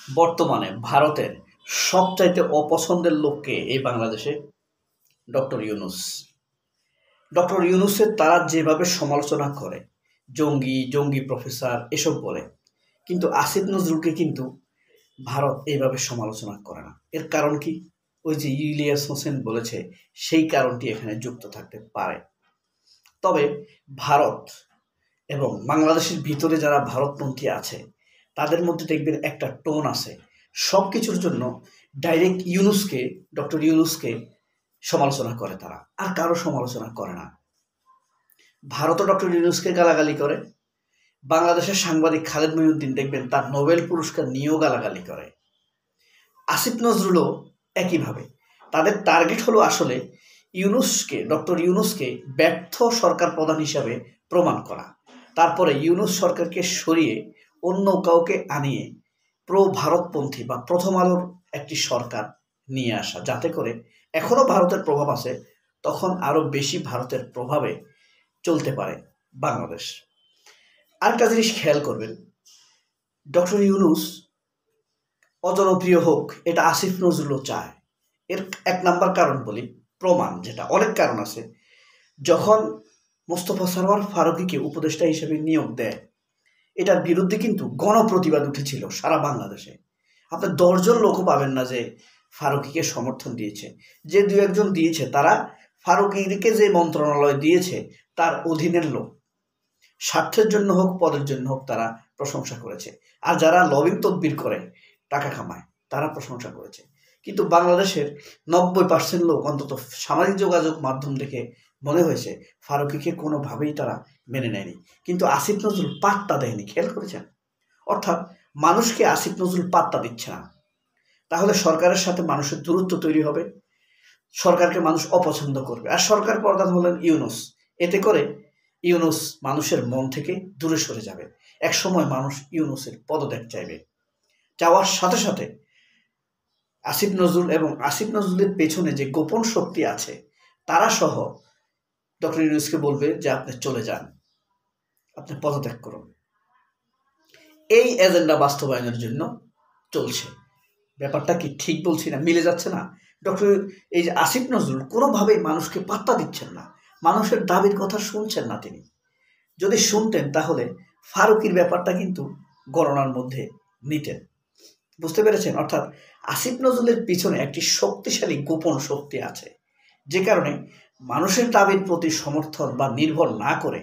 বর্তমানে ভারতের সবচাইতে অপছন্দের লোককে এই বাংলাদেশে ডক্টর ইউনুস। ডক্টর ইউনুসের তারা যেভাবে সমালোচনা করে, জঙ্গি জঙ্গি প্রফেসর এসব বলে, কিন্তু আসিফ নজরুলকে কিন্তু ভারত এইভাবে সমালোচনা করে না। এর কারণ কি? ওই যে ইলিয়াস হোসেন বলেছে, সেই কারণটি এখানে যুক্ত থাকতে পারে। তবে ভারত এবং বাংলাদেশের ভিতরে যারা ভারতপন্থী আছে তাদের মধ্যে দেখবেন একটা টোন আছে। সব কিছুর জন্য ডাইরেক্ট ডক্টর ইউনুসকে সমালোচনা করে তারা, আর কারো সমালোচনা করে না। ভারতও ডক্টর ইউনুসকে গালাগালি করে, বাংলাদেশের সাংবাদিক খালেদ মহিউদ্দিন দেখবেন তার নোবেল পুরস্কার নিয়েও গালাগালি করে। আসিফ নজরুলও একইভাবে। তাদের টার্গেট হলো আসলে ডক্টর ইউনুসকে ব্যর্থ সরকার প্রধান হিসাবে প্রমাণ করা, তারপরে ইউনুস সরকারকে সরিয়ে অন্য কাউকে আনিয়ে প্রো ভারতপন্থী বা প্রথম আলোর একটি সরকার নিয়ে আসা, যাতে করে এখনো ভারতের প্রভাব আছে, তখন আরো বেশি ভারতের প্রভাবে চলতে পারে বাংলাদেশ। আরেকটা জিনিস খেয়াল করবেন, ডক্টর ইউনুস অজনপ্রিয় হোক এটা আসিফ নজরুলও চায়। এর এক নাম্বার কারণ বলি, প্রমাণ, যেটা অনেক কারণ আছে। যখন মোস্তফা সরওয়ার ফারুকীকে উপদেষ্টা হিসেবে নিয়োগ দেয়, এটার বিরুদ্ধে কিন্তু গণপ্রতিবাদ উঠেছিল সারা বাংলাদেশে। আপনি 10 জন লোকও পাবেন না যে ফারুকীকে সমর্থন দিয়েছে। যে দু একজন দিয়েছে তারা ফারুকীকে যে মন্ত্রণালয় দিয়েছে তার অধীনের লোক, স্বার্থের জন্য হোক পদের জন্য হোক তারা প্রশংসা করেছে। আর যারা লবিং তদবির করে টাকা কামায় তারা প্রশংসা করেছে। কিন্তু বাংলাদেশের 90% লোক, অন্তত সামাজিক যোগাযোগ মাধ্যম দেখে মনে হয়েছে, ফারুকীকে কোনোভাবেই তারা মেনে নেয়নি। কিন্তু আসিফ নজরুল পাত্তা দেয়নি, খেয়াল করেছেন? অর্থাৎ মানুষকে আসিফ নজরুল পাত্তা দিচ্ছে না। তাহলে সরকারের সাথে মানুষের দূরত্ব তৈরি হবে, সরকারকে মানুষ অপছন্দ করবে। আর সরকার প্রধান হলেন ইউনুস, এতে করে ইউনুস মানুষের মন থেকে দূরে সরে যাবে। একসময় মানুষ ইউনুসের পদত্যাগ চাইবে, চাওয়ার সাথে সাথে আসিফ নজরুল এবং আসিফ নজরুলের পেছনে যে গোপন শক্তি আছে তারা সহ ডক্টর ইউনুসকে বলবে যে আপনি চলে যান, আপনি পদত্যাগ করুন। এই এজেন্ডা বাস্তবায়নের জন্য চলছে। ব্যাপারটা কি ঠিক বলছি না? মিলে যাচ্ছে না? এই যে আসিফ নজরুল কোনোভাবেই মানুষকে পাত্তা দিচ্ছেন না, মানুষের দাবির কথা শুনছেন না তিনি। যদি শুনতেন তাহলে ফারুকীর ব্যাপারটা কিন্তু গণনার মধ্যে নিতেন। বুঝতে পেরেছেন? অর্থাৎ আসিফ নজরুলের পিছনে একটি শক্তিশালী গোপন শক্তি আছে, যে কারণে মানুষের দাবির প্রতি সমর্থন বা নির্ভর না করে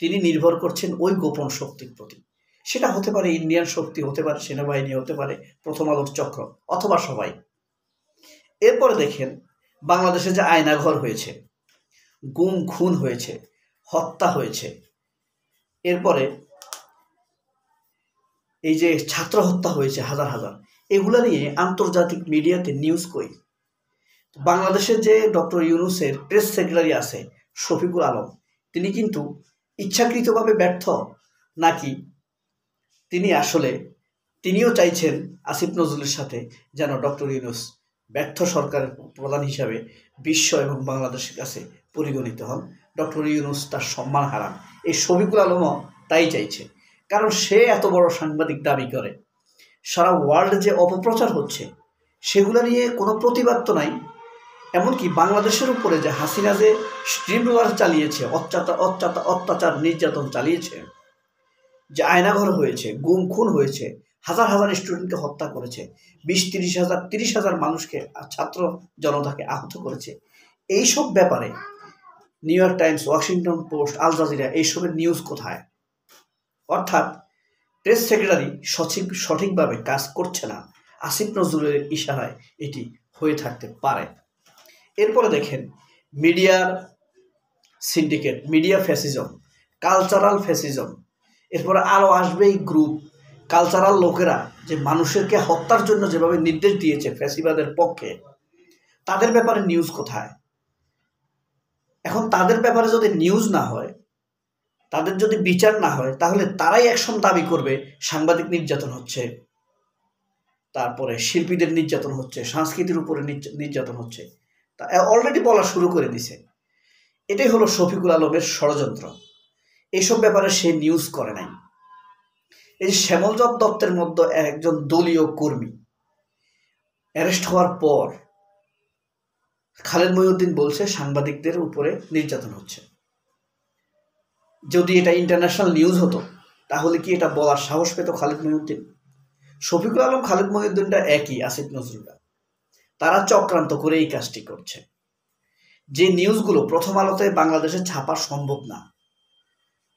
তিনি নির্ভর করছেন ওই গোপন শক্তির প্রতি। সেটা হতে পারে ইন্ডিয়ান শক্তি, হতে পারে সেনাবাহিনী, হতে পারে প্রথম আলোর চক্র, অথবা সবাই। এরপরে দেখেন বাংলাদেশে যে আয়নাঘর হয়েছে, গুম খুন হয়েছে, হত্যা হয়েছে, এরপরে এই যে ছাত্র হত্যা হয়েছে হাজার হাজার, এগুলা নিয়ে আন্তর্জাতিক মিডিয়াতে নিউজ কই? বাংলাদেশের যে ডক্টর ইউনুসের প্রেস সেক্রেটারি আছে শফিকুল আলম, তিনি কিন্তু ইচ্ছাকৃতভাবে ব্যর্থ, নাকি তিনিও চাইছেন আসিফ নজরুলের সাথে যেন ডক্টর ইউনুস ব্যর্থ সরকারের প্রধান হিসাবে বিশ্ব এবং বাংলাদেশের কাছে পরিগণিত হন, ডক্টর ইউনুস তার সম্মান হারান? এই শফিকুল আলমও তাই চাইছে, কারণ সে এত বড় সাংবাদিক দাবি করে। সারা ওয়ার্ল্ডে যে অপপ্রচার হচ্ছে সেগুলো নিয়ে কোনো প্রতিবাদ তো নাই। এমনকি বাংলাদেশের উপরে যে হাসিনা যে স্ট্রিম রোলার চালিয়েছে, অত্যাচার নির্যাতন চালিয়েছে, যে আয়নাঘর হয়েছে, গুম খুন হয়েছে, হাজার হাজার স্টুডেন্টকে হত্যা করেছে, 20-30 হাজার মানুষকে, ছাত্র জনতাকে আহত করেছে, এইসব ব্যাপারে New York Times, Washington Post, Al Jazeera এইসবের নিউজ কোথায়? অর্থাৎ প্রেস সেক্রেটারি সঠিকভাবে কাজ করছে না। আসিফ নজরুলের ইশারায় এটি হয়ে থাকতে পারে। এরপরে দেখেন মিডিয়ার syndicate, media fascism, cultural fascism, এরপরে আরও আসবে এই গ্রুপ কালচারাল লোকেরা যে মানুষেরকে হত্যার জন্য যেভাবে নির্দেশ দিয়েছে ফ্যাসিবাদের পক্ষে, তাদের ব্যাপারে নিউজ কোথায়? এখন তাদের ব্যাপারে যদি নিউজ না হয়, তাদের যদি বিচার না হয়, তাহলে তারাই অ্যাকশন দাবি করবে সাংবাদিক নির্যাতন হচ্ছে, তারপরে শিল্পীদের নির্যাতন হচ্ছে, সংস্কৃতির উপরে নির্যাতন হচ্ছে, তা অলরেডি বলা শুরু করে দিছে। এটাই হলো শফিকুল আলমের ষড়যন্ত্র। এইসব ব্যাপারে সে নিউজ করে নাই। এই শ্যামলচন্দ্র দত্তের মধ্যে একজন দলীয় কর্মী অ্যারেস্ট হওয়ার পর খালেদ মহিউদ্দিন বলছে সাংবাদিকদের উপরে নির্যাতন হচ্ছে। যদি এটা ইন্টারন্যাশনাল নিউজ হতো তাহলে কি এটা বলার সাহস পেত খালেদ মহিউদ্দিন? শফিকুল আলম, খালেদ মহিউদ্দিনটা একই, আসিফ নজরুলরা। তারা চক্রান্ত করে এই কাজটি করছে। যে নিউজগুলো প্রথম আলোতে বাংলাদেশে ছাপা সম্ভব না,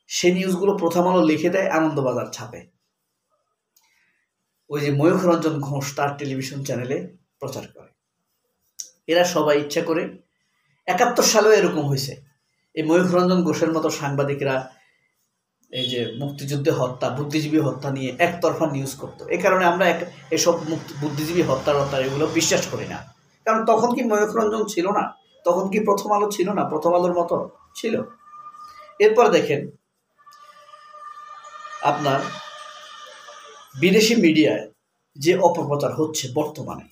সেই নিউজগুলো প্রথম আলো লিখে দেয়, আনন্দবাজার ছাপে। ওই যে ময়ূখ রঞ্জন ঘোষ তার টেলিভিশন চ্যানেলে প্রচার করে। এরা সবাই ইচ্ছা করে, 71 সালেও এরকম হয়েছে। এই ময়ূখ রঞ্জন ঘোষের মতো সাংবাদিকরা এই যে মুক্তিযুদ্ধে হত্যা, বুদ্ধিজীবী হত্যা নিয়ে একতরফা নিউজ করতো। এই কারণে আমরা এসব বুদ্ধিজীবী হত্যা এগুলো বিশ্বাস করি না। কারণ তখন কি ময়ূখ রঞ্জন ছিল না? তখন কি প্রথম আলো ছিল না? প্রথম আলোর মতো ছিল। এরপর দেখেন আপনার বিদেশি মিডিয়ায় যে অপপ্রচার হচ্ছে বর্তমানে,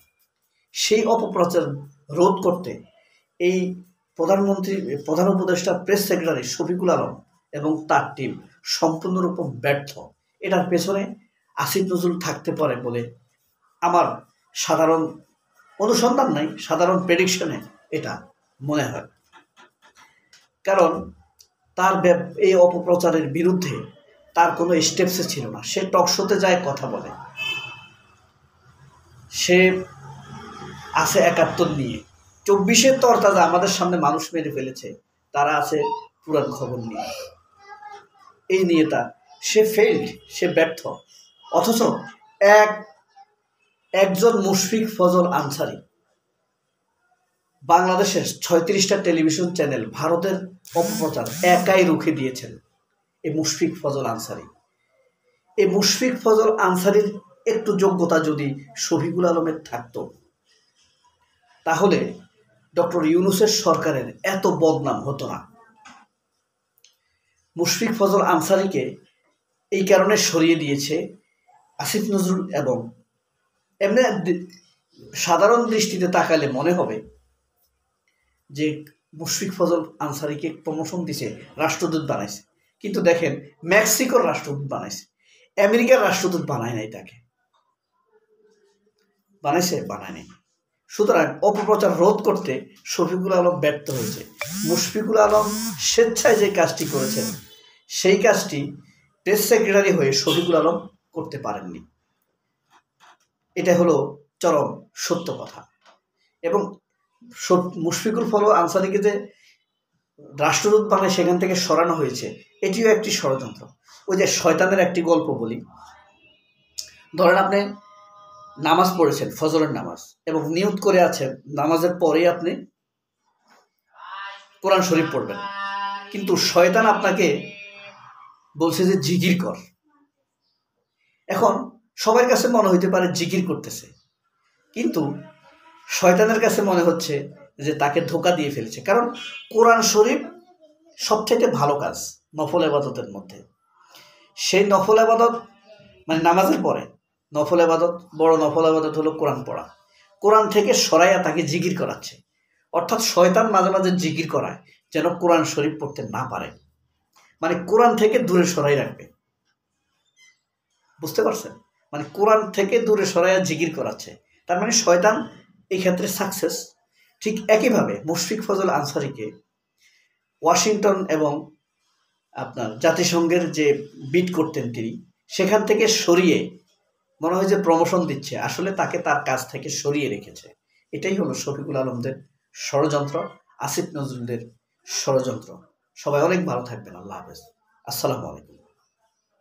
সেই অপপ্রচার রোধ করতে এই প্রধান উপদেষ্টা প্রেস সেক্রেটারি শফিকুল আলম এবং তার টিম সম্পূর্ণরূপে ব্যর্থ। এটার পেছনে আসিফ নজরুল থাকতে পারে বলে আমার সাধারণ অনুসন্ধান নাই, সাধারণ প্রেডিকশনে এটা মনে হয়। কারণ তার এই অপপ্রচারের বিরুদ্ধে তার কোনো স্টেপসে ছিল না। সে টকশোতে যায়, কথা বলে, সে আছে 71 নিয়ে, 24-এর তরতাজা আমাদের সামনে মানুষ মেরে ফেলেছে, তারা আছে পুরান খবর নিয়ে। এই নিয়ে সে ফেইল্ড, সে ব্যর্থ। অথচ একজন মুশফিক ফজল আনসারী বাংলাদেশের 36টা টেলিভিশন চ্যানেল ভারতের অপপ্রচার একাই রুখে দিয়েছেন। এই মুশফিক ফজল আনসারী, এই মুশফিক ফজল আনসারীর একটু যোগ্যতা যদি শফিকুল আলমের থাকতো, তাহলে ডক্টর ইউনূসের সরকারের এত বদনাম হতো না। মুশফিক ফজল আনসারীকে এই কারণে সরিয়ে দিয়েছে আসিফ নজরুল। এবং এমনি সাধারণ দৃষ্টিতে তাকালে মনে হবে যে মুশফিক ফজল আনসারীকে প্রমোশন দিছে, রাষ্ট্রদূত বানাইছে। কিন্তু দেখেন মেক্সিকোর রাষ্ট্রদূত বানাইছে, আমেরিকার রাষ্ট্রদূত বানায় নাই। তাকে বানাইছে? বানায় নাই। সুতরাং অপপ্রচার রোধ করতে শফিকুল আলম ব্যর্থ হয়েছে। মুশফিকুল আলম স্বেচ্ছায় যে কাজটি করেছেন, সেই কাজটি প্রেস সেক্রেটারি হয়ে শফিকুল আলম করতে পারেননি। এটা হলো চরম সত্য কথা। এবং মুশফিকুল ফজল আনসারীকে যে রাষ্ট্রদূত বানায় সেখান থেকে সরানো হয়েছে, এটিও একটি ষড়যন্ত্র। ওই যে শয়তানের একটি গল্প বলি। ধরেন আপনি নামাজ পড়েছেন, ফজরের নামাজ, এবং নিয়ত করে আছেন নামাজের পরেই আপনি কোরআন শরীফ পড়বেন, কিন্তু শয়তান আপনাকে বলছে যে জিকির কর। এখন সবার কাছে মনে হইতে পারে জিকির করতেছে, কিন্তু শয়তানের কাছে মনে হচ্ছে যে তাকে ধোঁকা দিয়ে ফেলেছে। কারণ কোরআন শরীফ সবচাইতে ভালো কাজ নফল ইবাদতের মধ্যে। সেই নফল ইবাদত মানে নামাজের পরে নফল ইবাদত, বড় নফল ইবাদত হলো কোরআন পড়া। কোরআন থেকে সরাইয়া তাকে জিকির করাচ্ছে। অর্থাৎ শয়তান মাঝে মাঝে জিকির করায় যেন কোরআন শরীফ পড়তে না পারে, মানে কোরআন থেকে দূরে সরাই রাখবে। বুঝতে পারছেন? মানে কোরআন থেকে দূরে সরাইয়া জিকির করাচ্ছে, তার মানে শয়তান এই ক্ষেত্রে সাকসেস। ঠিক একইভাবে মুশফিক ফজল আনসারীকে ওয়াশিংটন এবং আপনার জাতিসংঘের যে বিট করতেন তিনি, সেখান থেকে সরিয়ে মনে হয় যে প্রমোশন দিচ্ছে, আসলে তাকে তার কাজ থেকে সরিয়ে রেখেছে। এটাই হলো শফিকুল আলমদের ষড়যন্ত্র, আসিফ নজরুলদের ষড়যন্ত্র। সবাই অনেক ভালো থাকবেন। আল্লাহ হাফেজ। আসসালামু আলাইকুম।